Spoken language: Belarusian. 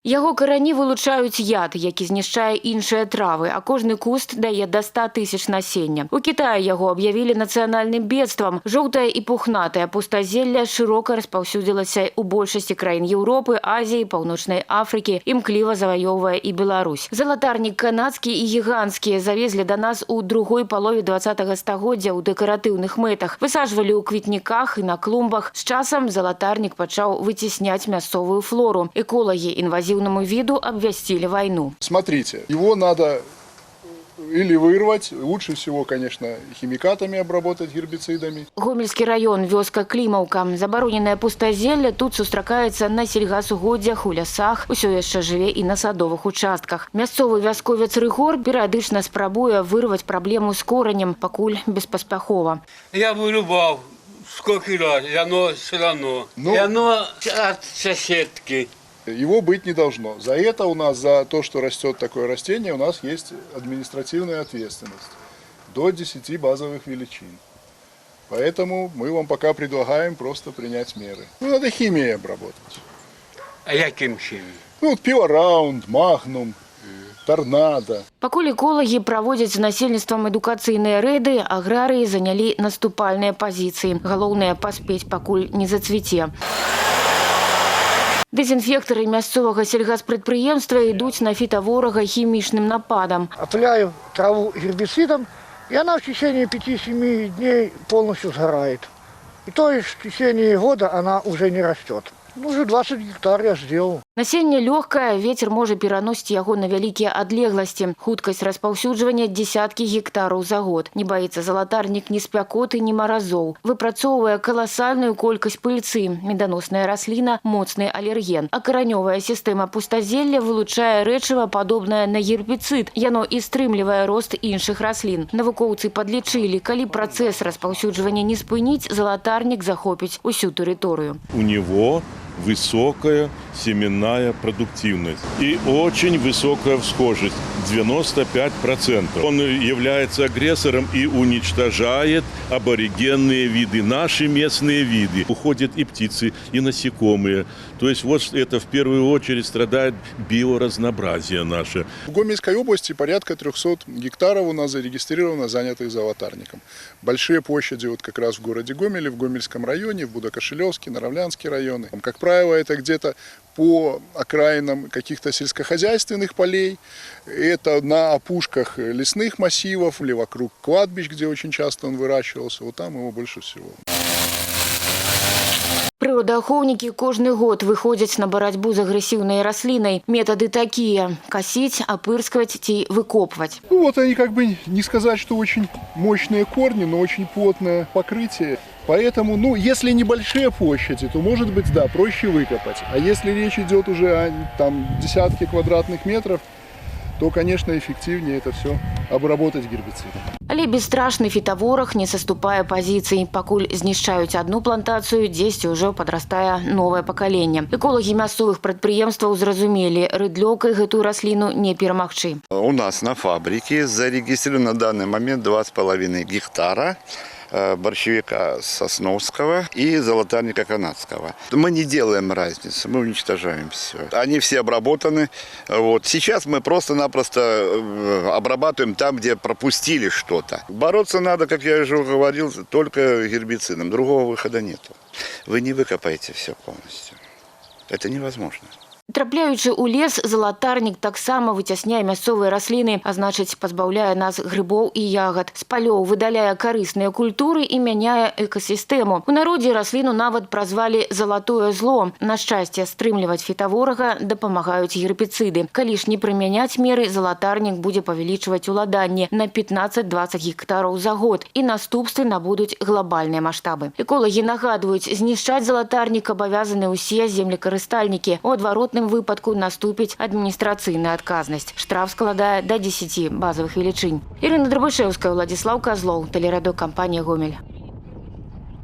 Яго карані вылучаюць яд, які знішчае іншыя травы, а кожны куст дае да 100 тысяч насення. У Китаі яго аб'явілі нацыянальным бедствам. Жоўтае і пухнатае пустазелле шырока распаўсюдзілася ў большасці краін Еўропы, Азіі, Паўночнай Афрыкі, імкліва заваёўвае і Беларусь. Залатарнік канадскі і гіганцкі завезлі да нас у другой палове 20-го стагоддзя ў дэкаратыўных мэтах. Высаджвалі ў квітніках і на клумбах. З часам залатарнік пачаў выцесняць мясцовую флору. Эколагі інвазіўнаму виду обвестили войну. Смотрите, его надо или вырвать, лучше всего, конечно, химикатами обработать, гербицидами. Гомельский район, вёска Климаўка. Забароненное пустазелле тут сустракаецца на сельгасугоддзях, у лясах, усё яшчэ жыве і на садовых участках. Мясцовы вясковец Рыгор перыядычна спрабуе вырваць праблему з коранем, пакуль беспаспяхова. Я вырубал сколько раз, и оно все равно. И оно от соседки. Его быть не должно. За это у нас, за то, что растет такое растение, у нас есть административная ответственность. До 10 базовых величин. Поэтому мы вам пока предлагаем просто принять меры. Надо химией обработать. А яким химией? Вот пивораунд, магнум, торнадо. Пакуль эколагі праводзяць з насельніцтвам адукацыйныя рэйды, аграрыі занялі наступальныя пазіцыі. Галоўнае паспець, пакуль не зацвіце. Дезінфектары мясцовага сельгаспрадпрыемства ідуць на фітаворага хімічным нападам. Опыляю траву гербицидом, и она в течение 5-7 дней полностью сгорает. И то есть в течение года она уже не растет. Уже 20 гектар я сделал. Насенне лёгкае, ветер можа пераносіць яго на вялікія адлегласці. Хуткасць распаўсюджвання дзесяткі гектараў за год. Не баіцца залатарнік ні спякоты, ні маразоў. Выпрацоўвае каласальную колькасць пыльцы. Меданосная расліна – моцны алерген. А каранёвая сістэма пустазелля вылучае рэчыва, падобнае на гербіцыд. Яно і стрымлівае рост іншых раслін. Навукоўцы падлічылі, калі працэс распаўсюджвання не спыніць, залатарнік захопіць усю тэрыторыю. У него высокая семенная продуктивность и очень высокая всхожесть – 95%. Он является агрессором и уничтожает аборигенные виды, наши местные виды. Уходят и птицы, и насекомые. То есть вот это в первую очередь страдает биоразнообразие наше. В Гомельской области порядка 300 гектаров у нас зарегистрировано занятых залатарником. Большие площади вот как раз в городе Гомеле, в Гомельском районе, в Будокошелевске, Наравлянске районы. Как правило, это где-то по окраинам каких-то сельскохозяйственных полей, это на опушках лесных массивов или вокруг кладбищ, где очень часто он выращивался, вот там его больше всего. Прыродаахоўнікі кожны год выходзяць на барацьбу з агрэсіўнай раслінай. Метады такія – касіць, апырскваць ці выкопваць. Ну вот они как бы, не сказать, что очень мощные корни, но очень плотное покрытие. Поэтому, ну, если небольшие площади, то, может быть, да, проще выкопать. А если речь идет уже о там, десятке квадратных метров, то, конечно, эффективнее это все обработать гербицидом. Але бесстрашны фітавораг не саступае пазіцый. Пакуль знішчаюць одну плантацыю, дзесьці ўжо падрастае новае пакаленне. Эколагі мясцовых прадпрыемстваў зразумелі, рыдлёкай гэтую расліну не перамагчы. У нас на фабрике зарегистрировано на данный момент 2,5 гектара борщевика сосновского и золотарника канадского. Мы не делаем разницы, мы уничтожаем все. Они все обработаны. Вот. Сейчас мы просто-напросто обрабатываем там, где пропустили что-то. Бороться надо, как я уже говорил, только гербицидом. Другого выхода нету. Вы не выкопаете все полностью. Это невозможно. Трапляючы ў лес, залатарнік таксама выцясняе мясцовыя расліны, а значыць, пазбаўляе нас грыбоў і ягад. З палёў выдаляе карысныя культуры і мяняе экасістэму. У народзе расліну нават празвалі «залатое зло». На шчасце, стрымліваць фітаворага дапамагаюць гербіцыды. Калі ж не прымяняць меры, залатарнік будзе павялічваць уладанне на 15-20 гектараў за год, і наступствы набудуць глобальныя маштабы. Эколагі нагадваюць, знішчаць залатарнік абавязаны ўсе землекарыстальнікі. У адваротным выпадку наступіць адміністрацыйная адказнасць. Штраф складае да 10 базовых велічынь. Ірына Драбышэўская, Владислав Козлов, телерадиокомпания «Гомель».